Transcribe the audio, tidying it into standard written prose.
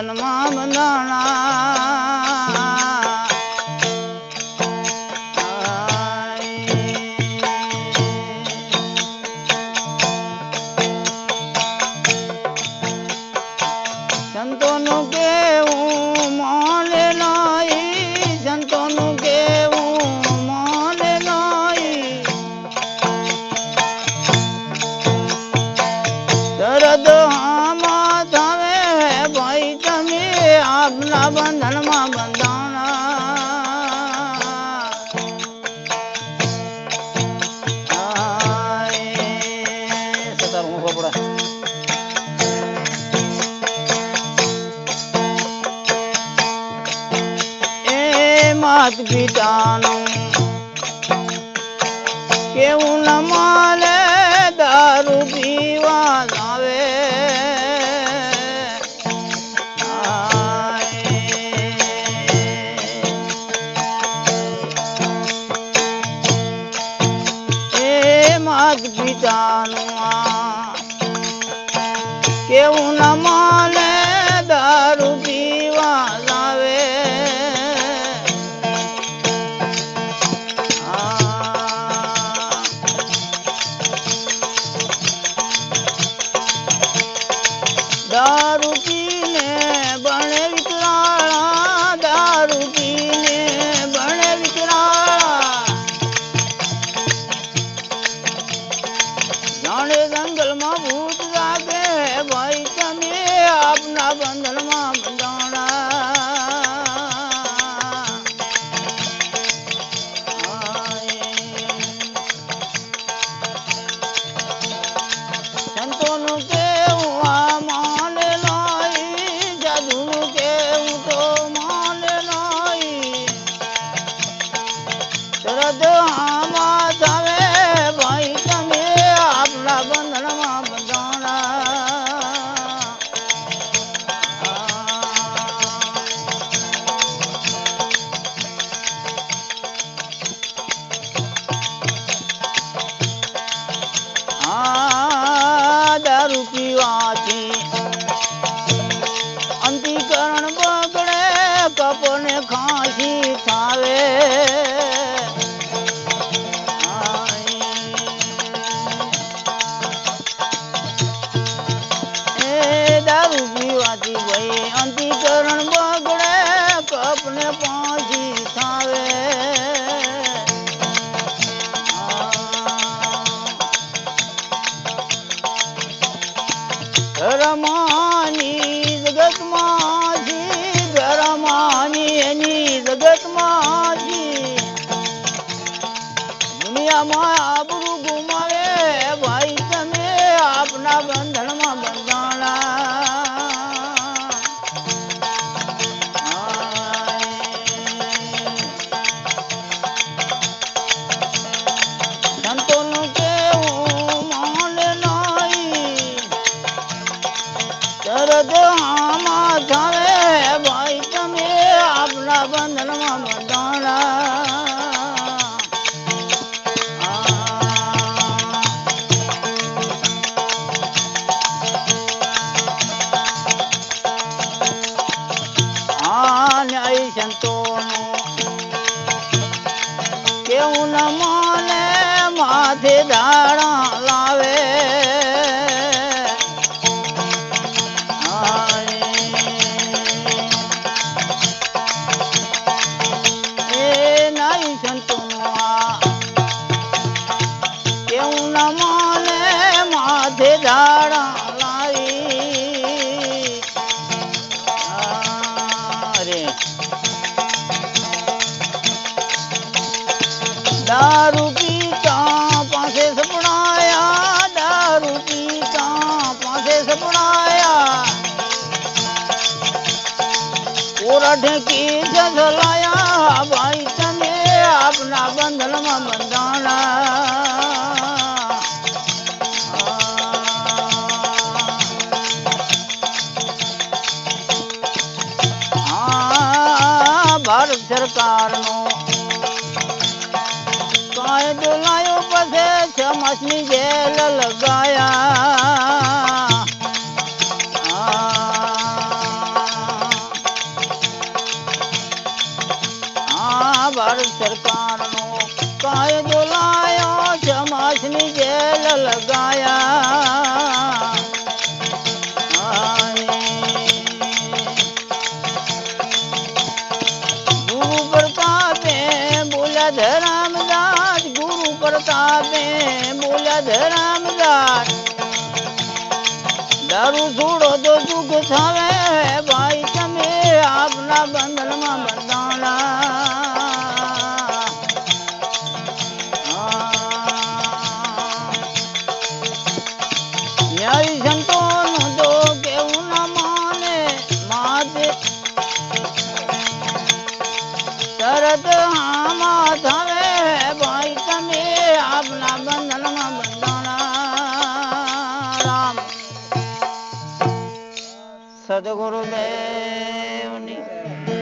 બંધનમાં બંધાણા સંતોનું કેવું માને નહીં સંતોનું કેવું માને નહીં દર્દ આમાં થાવે ભાઈ તમે આપના બંધનમાં બંધાણા સતાર હું ખબર માત પિતાનું કેવું ન માને દારૂ પીવા આવે એ માત પિતાનું કેવું ન માને દારૂ પીવા આવે દારૂ પીને બણે વિકરાળા દારૂ પીને બણે વિકરાળા જાણે જંગલમાં ભૂત જાગે ભાઈ તમે આપના બંધનમાં બંધાણા સંતોનું કેવું આમાં દર્દ આમાં થાવે ભાઈ તમે આપના બંધનમાં બંધાણા દારૂ પીવાથી અંતિકરણ બગડે કપને ખાંસી થાવે દારૂ પીવાથી ભાઈ અંતિકરણ બગડે કપને પહોંચી થાવે રમાની જગતમાંથી રમાની એની જગતમાંથી દુનિયામાં આબરૂ ગુમાવે ભાઈ તમે આપના બંધનમાં બંધાણા સંતોનું કેવું માને નહીં દર્દ આમાં થાવે ભાઈ તમે આપના બંધનમાં બંધાણા ન્યાય સંતોનું કેવું ન માને માથે ધાણા લાવે એ નાઈ સંતોનું કેવું ન માને માથે ધાણા दारू पीता पासे सपनाया दारू पीता पासे सपनाया पूरा ढेकी जलाया भाई तने अपना बंधन में बंधाना भारत सरकार नो कायदो लायो पछे 6 मासनी जेल लगाया તાપે બોલ્યા ધરામદાર દારૂ છોડો તો સુખ થાવે ભાઈ તમે આપના બંધનમાં બંધાણા ન્યાય સંતોનું તો કેવું ના માને માતે તરત આમાં થાવે ભાઈ તમે આપના બંધનમાં બંધાણા રામ સદગુરુદેવ